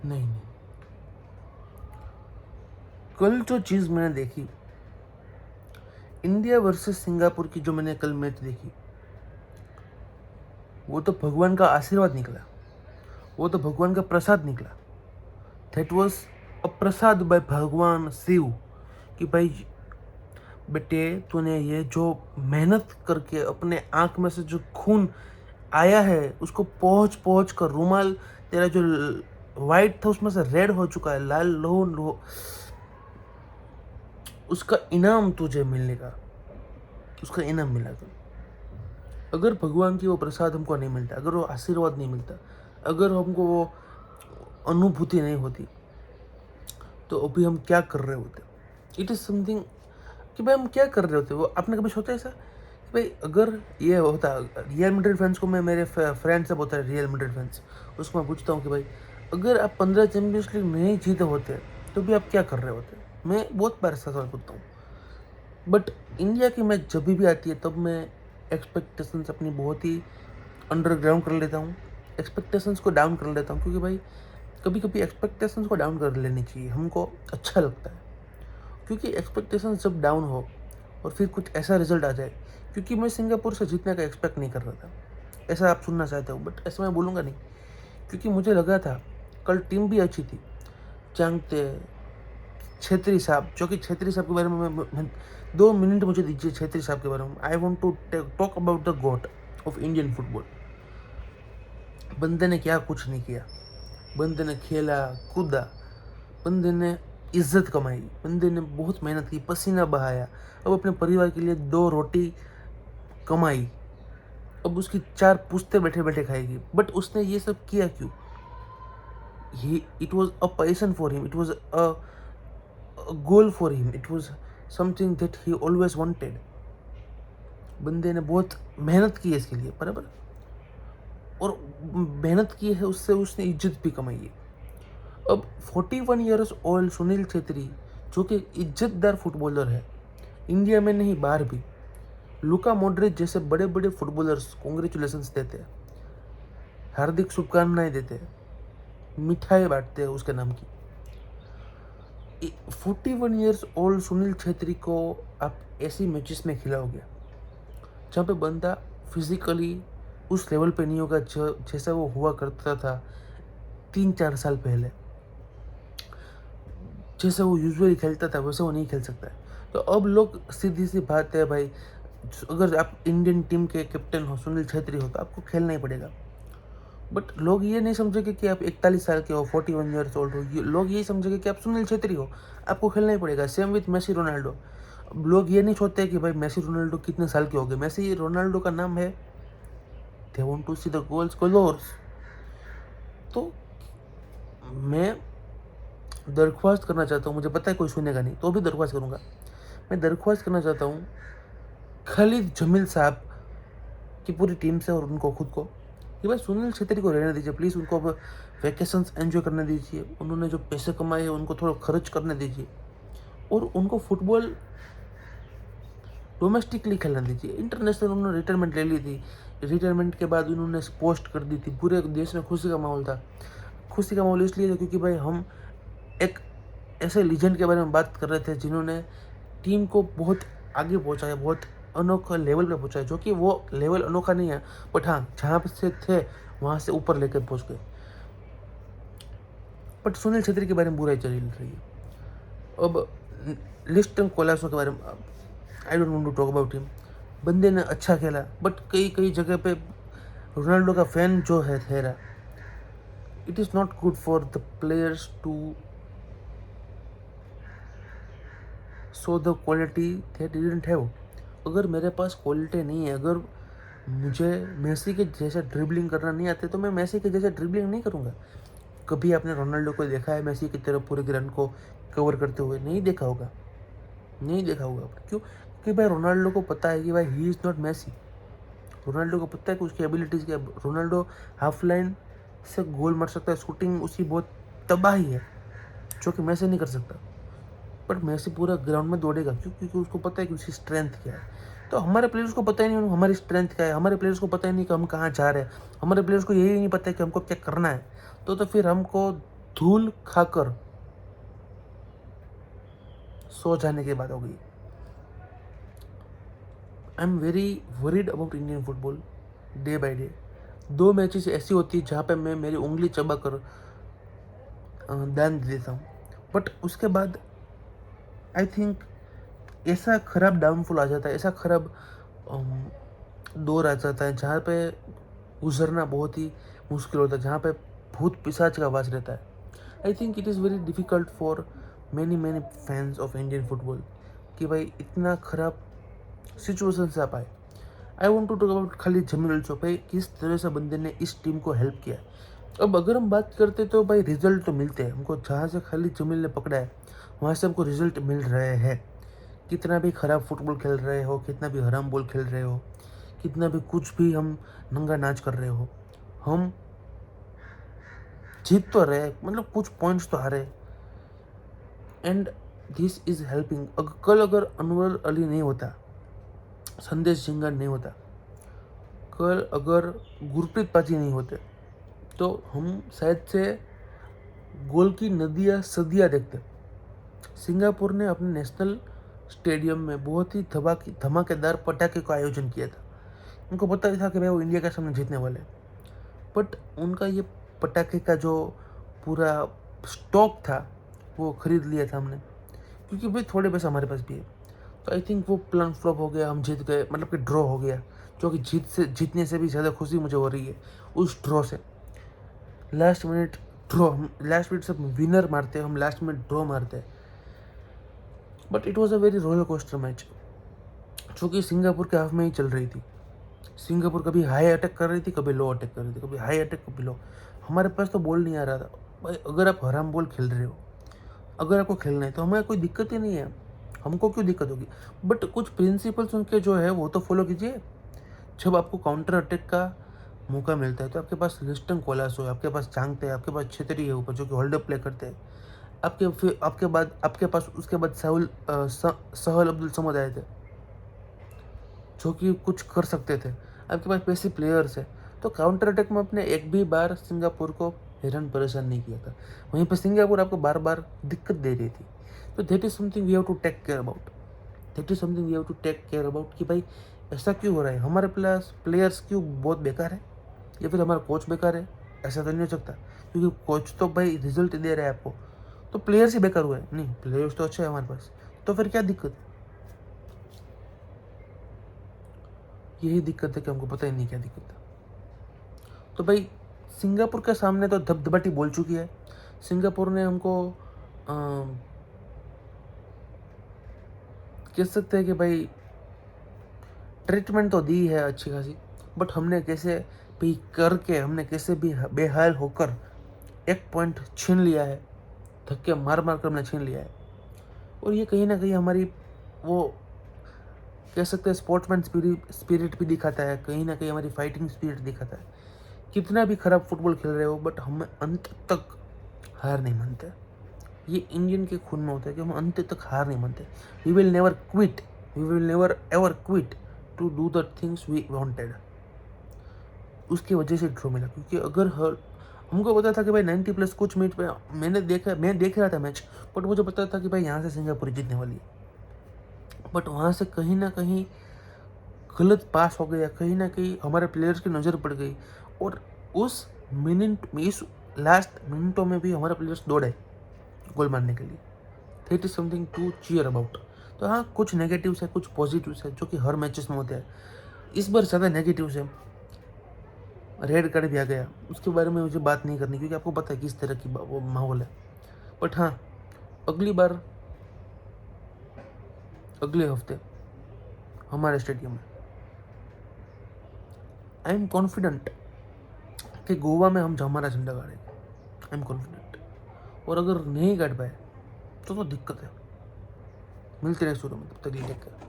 नहीं नहीं, कल जो चीज़ मैंने देखी, इंडिया वर्सेस सिंगापुर की जो मैंने कल मैच देखी, वो तो भगवान का आशीर्वाद निकला, वो तो भगवान का प्रसाद निकला। That was a prasad by Bhagwan Shiv कि भाई बेटे, तूने ये जो मेहनत करके अपने आंख में से जो खून आया है उसको पहुँच पहुँच कर रुमाल तेरा जो वाइट था उसमें से रेड हो चुका है, लाल लहू, उसका इनाम तुझे मिलने का, उसका इनाम मिला था। अगर भगवान की वो प्रसाद हमको नहीं मिलता, अगर वो आशीर्वाद नहीं मिलता, अगर हमको वो अनुभूति नहीं होती, तो अभी हम क्या कर रहे होते। इट इज़ समथिंग कि भाई हम क्या कर रहे होते। वो आपने कभी सोचा ऐसा कि भाई अगर ये होता, रियल मैड्रिड फैंस को मैं, मेरे फ्रेंड सब होता है रियल मैड्रिड फैंस, उसको मैं पूछता हूँ कि भाई अगर आप 15 चैम्पियंस लीग नहीं जीते होते तो भी आप क्या कर रहे होते। मैं बहुत बार ऐसा सवाल पूछता हूँ। बट इंडिया की मैच जब भी आती है तब मैं एक्सपेक्टेशंस अपनी बहुत ही अंडरग्राउंड कर लेता हूँ, एक्सपेक्टेशंस को डाउन कर लेता हूँ, क्योंकि भाई कभी कभी एक्सपेक्टेशंस को डाउन कर लेनी चाहिए, हमको अच्छा लगता है। क्योंकि एक्सपेक्टेशंस जब डाउन हो और फिर कुछ ऐसा रिजल्ट आ जाए, क्योंकि मैं सिंगापुर से जीतने का एक्सपेक्ट नहीं कर रहा था, ऐसा आप सुनना चाहते हो, बट ऐसा मैं बोलूँगा नहीं, क्योंकि मुझे लगा था कल टीम भी अच्छी थी। चांगते, छेत्री साहब, जो कि छेत्री साहब के बारे में मैं 2 मिनट मुझे दीजिए छेत्री साहब के बारे में। I want to talk about the god of Indian football. बंदे ने क्या कुछ नहीं किया, बंदे ने खेला कूदा, बंदे ने इज्जत कमाई, बंदे ने बहुत मेहनत की, पसीना बहाया, अब अपने परिवार के लिए 2 रोटी कमाई, अब उसकी 4 पुश्ते बैठे बैठे खाएगी। बट उसने ये सब किया क्यों? It was a passion for him, it was a goal for him, it was something that he always wanted. बंदे ने बहुत मेहनत की है इसके लिए, बराबर, और मेहनत की है, उससे उसने इज्जत भी कमाई है। अब 41 ईयर्स ओल्ड सुनील छेत्री, जो कि इज्जतदार फुटबॉलर है, इंडिया में नहीं बाहर भी, लुका मॉड्रिच जैसे बड़े बड़े फुटबॉलर्स कॉन्ग्रेचुलेशंस देते हैं, हार्दिक शुभकामनाएं देते हैं, मिठाई बांटते हैं उसके नाम की। 41 ईयर्स ओल्ड सुनील छेत्री को आप ऐसी मैचेस में खिलाओगे जहाँ पे बंदा फिजिकली उस लेवल पे नहीं होगा जैसा वो हुआ करता था 3-4 साल पहले, जैसे वो यूजुअली खेलता था वैसे वो नहीं खेल सकता है। तो अब लोग, सीधी सी बात है भाई, अगर आप इंडियन टीम के कैप्टन हो, सुनील छेत्री हो, तो आपको खेलना ही पड़ेगा। बट लोग ये नहीं समझेंगे कि आप 41 साल के हो, 41 ईयर्स ओल्ड हो, लोग यही समझेंगे कि आप सुनील छेत्री हो, आपको खेलना ही पड़ेगा। Same with Messi Ronaldo. अब लोग ये नहीं सोचते कि भाई मेसी रोनाल्डो कितने साल के हो गए। मेसी रोनाल्डो का नाम है, they want to see the goals goals. तो मैं दरख्वास्त करना चाहता हूँ, मुझे पता है कोई सुनेगा नहीं तो भी दरख्वास्त करूँगा, मैं दरख्वास्त करना चाहता हूँ खालिद जमील साहब की पूरी टीम से और उनको खुद को, कि भाई सुनील छेत्री को रहने दीजिए प्लीज़, उनको अब वैकेशंस एंजॉय करने दीजिए, उन्होंने जो पैसे कमाए हैं उनको थोड़ा खर्च करने दीजिए, और उनको फुटबॉल डोमेस्टिकली खेलने दीजिए। इंटरनेशनल उन्होंने रिटायरमेंट ले ली थी, रिटायरमेंट के बाद उन्होंने पोस्ट कर दी थी, पूरे देश में खुशी का माहौल था। खुशी का माहौल इसलिए था क्योंकि भाई हम एक ऐसे लीजेंड के बारे में बात कर रहे थे जिन्होंने टीम को बहुत आगे पहुंचाया, बहुत अनोखा लेवल पे पहुंचाया, जो कि वो लेवल अनोखा नहीं है, बट हाँ जहाँ से थे वहाँ से ऊपर लेकर पहुंच गए। बट सुनील छेत्री के बारे में बुराई चली रही है। अब लिस्टन कोलासो के बारे में, I don't want to talk about him. बंदे ने अच्छा खेला, बट कई कई जगह पे रोनाल्डो का फैन जो है ठहरा, it is not good for the players to show the quality that didn't have. अगर मेरे पास क्वालिटी नहीं है, अगर मुझे मेसी के जैसा ड्रिबलिंग करना नहीं आते, तो मैं मेसी के जैसा ड्रिबलिंग नहीं करूँगा। कभी आपने रोनाल्डो को देखा है मेसी की तरफ पूरे ग्राउंड को कवर करते हुए? नहीं देखा होगा, नहीं देखा होगा। क्यों? क्योंकि भाई रोनाल्डो को पता है कि भाई ही इज़ नॉट मेसी। रोनाल्डो को पता है कि उसकी एबिलिटीज़ क्या है। रोनाल्डो हाफ लाइन से गोल मार सकता है, शूटिंग उसकी बहुत तबाही है, जो कि मैसी नहीं कर सकता। बट मैसी पूरा ग्राउंड में दौड़ेगा, क्यों? क्योंकि उसको पता है कि उसकी स्ट्रेंथ क्या है। तो हमारे प्लेयर्स को पता ही नहीं हमारी स्ट्रेंथ क्या है, हमारे प्लेयर्स को पता ही नहीं कि हम कहाँ जा रहे हैं, हमारे प्लेयर्स को यही नहीं पता है कि हमको क्या करना है। तो फिर हमको धूल खाकर सो जाने की बात हो गई। I am very worried about Indian football day by day. 2 matches ऐसी होती है जहाँ पे मैं मेरी उंगली चबा कर दान दे देता हूँ, बट उसके बाद आई थिंक ऐसा खराब डाउनफॉल आ जाता है, ऐसा खराब दौर आ जाता है जहाँ पे गुजरना बहुत ही मुश्किल होता है, जहाँ पे भूत पिशाच का वास रहता है। I think it is very difficult for many fans of Indian football कि भाई इतना खराब सिचुएशन से आप आए। I want to talk about Khalid Jamil उलचो भाई, किस तरह से बंदे ने इस टीम को हेल्प किया है। अब अगर हम बात करते तो भाई रिजल्ट तो मिलते हैं हमको, जहाँ से खाली जमील ने पकड़ा है वहाँ से हमको रिजल्ट मिल रहे हैं। कितना भी खराब फुटबॉल खेल रहे हो, कितना भी हराम बॉल खेल रहे हो, कितना भी कुछ भी हम नंगा नाच कर रहे हो, हम जीत तो रहे, मतलब कुछ पॉइंट्स तो हारे। And this is helping. कल अगर अनवर अली नहीं होता, संदेश झिंगार नहीं होता, कल अगर गुरप्रीत पाजी नहीं होते, तो हम शायद से गोल की नदियाँ सदियाँ देखते। सिंगापुर ने अपने नेशनल स्टेडियम में बहुत ही धमाकेदार पटाखे का आयोजन किया था। उनको पता था कि भाई वो इंडिया के सामने जीतने वाले, बट उनका ये पटाखे का जो पूरा स्टॉक था वो खरीद लिया था हमने, क्योंकि भाई थोड़े पैसे हमारे पास भी है। तो आई थिंक वो प्लान फ्लॉप हो गया, हम जीत गए, मतलब कि ड्रॉ हो गया, जो कि जीतने से भी ज़्यादा खुशी मुझे हो रही है उस ड्रॉ से। Last minute draw, last minute सब विनर मारते हैं, हम लास्ट मिनट ड्रॉ मारते हैं। But it was a very roller coaster match, जो कि सिंगापुर के हाफ में ही चल रही थी। सिंगापुर कभी हाई अटैक कर रही थी, कभी लो अटैक कर रही थी, कभी हाई अटैक कभी लो। हमारे पास तो बॉल नहीं आ रहा था। भाई अगर आप हराम बॉल खेल रहे हो, अगर आपको खेलना है तो हमें कोई दिक्कत ही नहीं है, हमको क्यों दिक्कत होगी। बट कुछ प्रिंसिपल्स उनके जो है वो तो फॉलो कीजिए। जब आपको काउंटर अटैक का मौका मिलता है तो आपके पास लिस्टन कोलासो है, आपके पास चांगते है, आपके पास छेत्री है ऊपर जो कि होल्डअप प्ले करते हैं। आपके पास उसके बाद सहल अब्दुल समद आए थे जो कि कुछ कर सकते थे। आपके पास पैसे प्लेयर्स है, तो काउंटर अटैक में अपने एक भी बार सिंगापुर को हैरान परेशान नहीं किया था। वहीं पर सिंगापुर आपको बार बार दिक्कत दे रही थी। तो that is something we have to take care about, that is something we have to take care about कि भाई ऐसा क्यों हो रहा है, हमारे प्लेयर्स क्यों बहुत बेकार है, या फिर हमारा कोच बेकार है। ऐसा तो नहीं हो सकता, क्योंकि कोच तो भाई रिजल्ट दे रहा है आपको, तो प्लेयर्स ही बेकार हुए। नहीं, प्लेयर्स तो अच्छे हैं हमारे पास, तो फिर क्या दिक्कत। यही दिक्कत है कि हमको पता ही नहीं क्या दिक्कत है। तो भाई सिंगापुर के सामने तो धबधबाटी बोल चुकी है। सिंगापुर ने हमको कह सकते हैं कि भाई ट्रीटमेंट तो दी है अच्छी खासी, बट हमने कैसे भी करके, हमने कैसे भी बेहाल होकर एक पॉइंट छीन लिया है, धक्के मार मार कर हमने छीन लिया है। और ये कहीं ना कहीं हमारी वो कह सकते हैं स्पोर्ट्समैन स्पिरिट भी दिखाता है, कहीं ना कहीं हमारी फाइटिंग स्पिरिट दिखाता है। कितना भी खराब फुटबॉल खेल रहे हो, बट हम अंत तक हार नहीं मानते। ये इंडियन के खून में होता है कि हम अंत तक हार नहीं मानते। We will never quit, we will never ever quit to do the things we wanted. उसकी वजह से ड्रॉ मिला, क्योंकि अगर हमको पता था कि भाई 90+ कुछ मिनट पे मैं देख रहा था मैच, बट मुझे पता था कि भाई यहाँ से सिंगापुर जीतने वाली है। बट वहाँ से कहीं ना कहीं गलत पास हो गया, कहीं ना कहीं हमारे प्लेयर्स की नज़र पड़ गई, और उस इस लास्ट मिनटों में भी हमारे प्लेयर्स दौड़े गोल मारने के लिए। That is something to cheer about. तो हाँ, कुछ नेगेटिव्स है, कुछ पॉजिटिव्स है, जो कि हर मैचेस में होते हैं। इस बार ज़्यादा नेगेटिव्स है, रेड कार्ड भी आ गया, उसके बारे में मुझे बात नहीं करनी, क्योंकि आपको पता है किस तरह की वो माहौल है। बट हाँ, अगली बार अगले हफ्ते हमारे स्टेडियम में आई एम कॉन्फिडेंट कि गोवा में हम हमारा झंडा गाड़ेंगे। I am confident. और अगर नहीं गाड़ पाए तो दिक्कत है। मिलते रहे शुरू में, तब तक लेकर